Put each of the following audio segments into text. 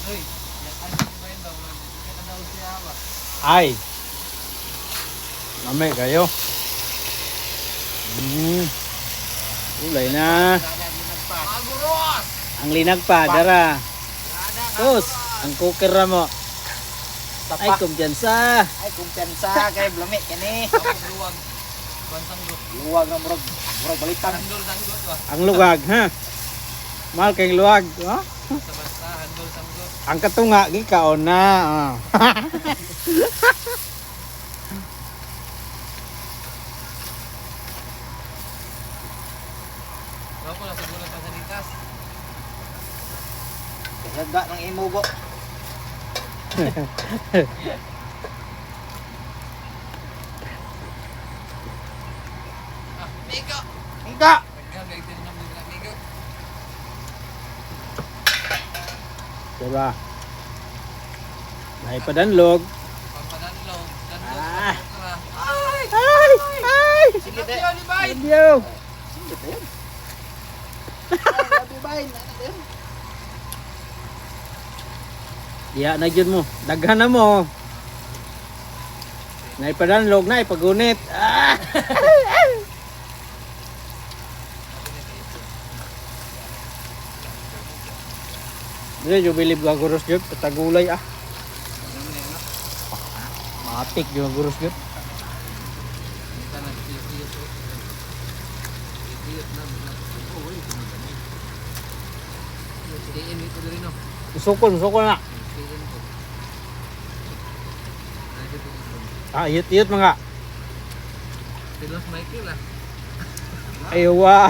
Uy, ano ba yun daw? Kaya daw siya ba? Ay. Mami kayo. Ulay na. Aguros! Ang linag pa, dara. Tos, ang cooker ra mo. Ay, kumpiyansa. Ay kumpiyansa kay blami kini. Luwag. Bansang go. Luwag na murag balitan. Handol sanggot ba? Ang luwag, ha? Mahal kayong luwag, ha? Basta handol sanggot. Ang katunga, gikaon na. Ako na sa bulan pa sa likas. Daga ng imugo. Ah, Migo! Ika. Pagkagay din ng mga Migo. Diba? Naipadanlog. Pampadanlog. Danlog. Ah. Paputra. Ay! Ay! Sige Ito te. yun, Ibay! Adiyo! Sige te. Grabe ba yun? Ya, nagyan mo. Daghan na mo. Naipadanlog na, ipagunit. Ah! Hindi, yung bilib ka guros yun. Patagulay ah. Matik yung guros yun. Kita na, tiyot-tiyot. Tiyot na. Oh, uy. Tiin ito rin, no? Sukol na. Tiin ko. Ay, ito ito. Ah, iyot mga. Tilos Michael, ah. Aywa.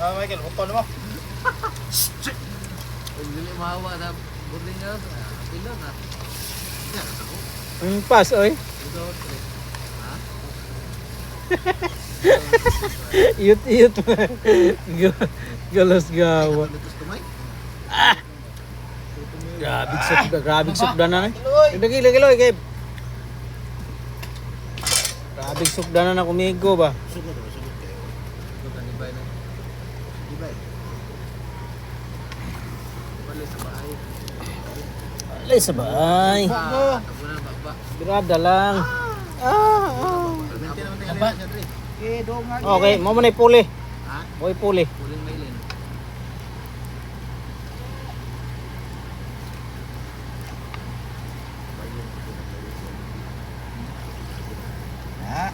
Ah, Michael, hukon mo. Kung dili mahawa na burling nga, pila na. Yan, ako. Pas, oy. Ito, tre. Ha? Iyot. Galas gawa. Lutos tumay. Grabig sukda na eh. Lagi, kay. Grabig sukda na kumigo ba? Sugod kayo. Bukan di bay na. Di ba? Balik sa bahay. Alay sabay. Tabunan bakba. Birada lang. Permente naman tayo Aba. siya, Dre. Eh, doon nga. Okay, mo man puli. Ha? Oy puli. Puling mailin. Ha?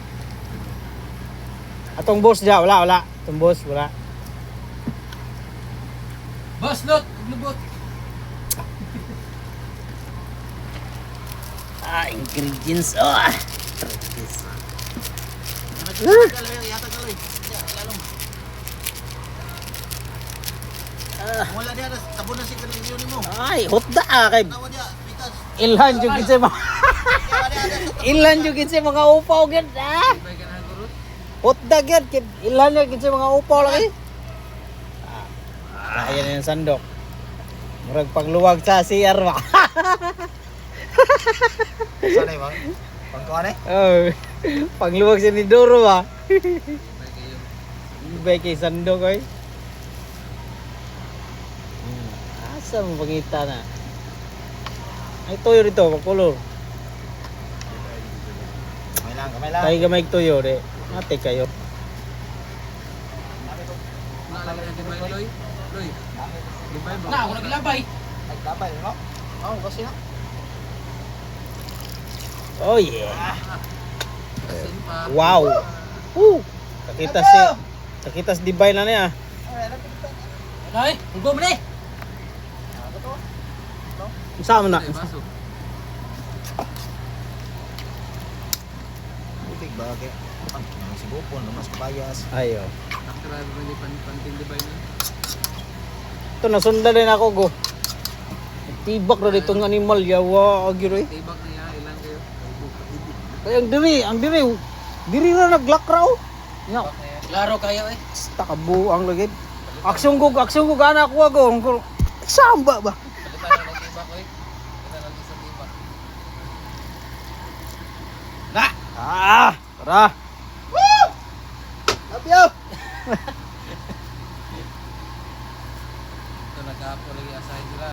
Atong boss dia wala. Atong boss wala. Boss, lot! Lubot! Ingredients. Wala dia tabon na si kanilyo nimo. Ay, hotda kay. Tawa dia, pitas. Ilan jud kinsa mga Tawa dia. ilan jud kinsa mga upaw gyud. Ibay ka na gurot. Hotda gyud kay ilan jud kinsa mga upaw lagi. Ayan na yung sandok. Murag pagluwag sa CR ba. Sana ba? Pangkuan eh. Oh, pagluwag sa Nidoro ba. Ibay kayo. Ibay kay sandok ay. Asa mo pangita na? Ay toyo dito, pagkulor. Kamay lang. Tayo gamay toyo de. Mate kayo. Naalala na di bay, Loy? Loy? Di bay ba? Na, ako naglabay. Naglabay, no? Oo, kasi na. Oh yeah. Asin pa. Wow. Nakita si Dibay na niya. Loy, tulgo mo ni! Saan mo na? Ay, baso. Big bagay. Si Bopon, namas kabayas. Ayo. Nakatara ba ni panting di bay na? Ito nasunda din ako go. Tibak na ditong animal yawa agiroy. Tibak niya, ilang kayo? Kaya ang diri na naglakraw. Nya, Klaro kayo eh. takabuang lagi. Aksyon ko anak ko ako. Samba ba? Palitan na ng tibak, oy. Palitan na sa tibak. Tara. Love you! Ito nag-apo lagi asahin sila.